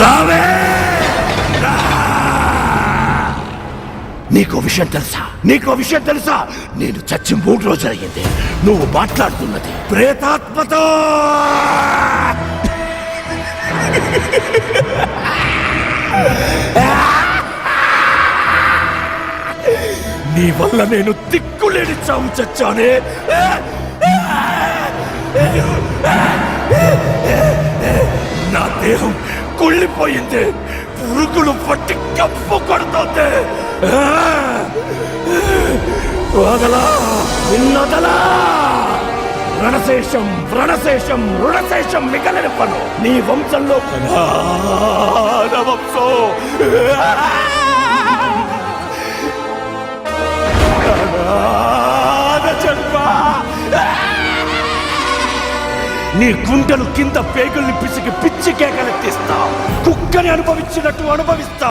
రావే! నీకో విషయం తెలుసా? నేను చచ్చి 3 రోజులు అయ్యింది. నువ్వు మాట్లాడుతున్నది ప్రేతాత్మతో. నీ వల్ల నేను దిక్కులేని చావు చచ్చానే. నా దేహం కుళ్ళిపోయింది. పురుగులు పట్టి కప్పు కొడుతోంది. వదలా, నిన్నొదలా. రణశేషం మిగలని పను. నీ వంశంలో నీ గుండెలు కింద పేగుల్ని పిసికి పిచ్చి కేకలెత్తిస్తా. కుక్కని అనుభవించినట్టు అనుభవిస్తా.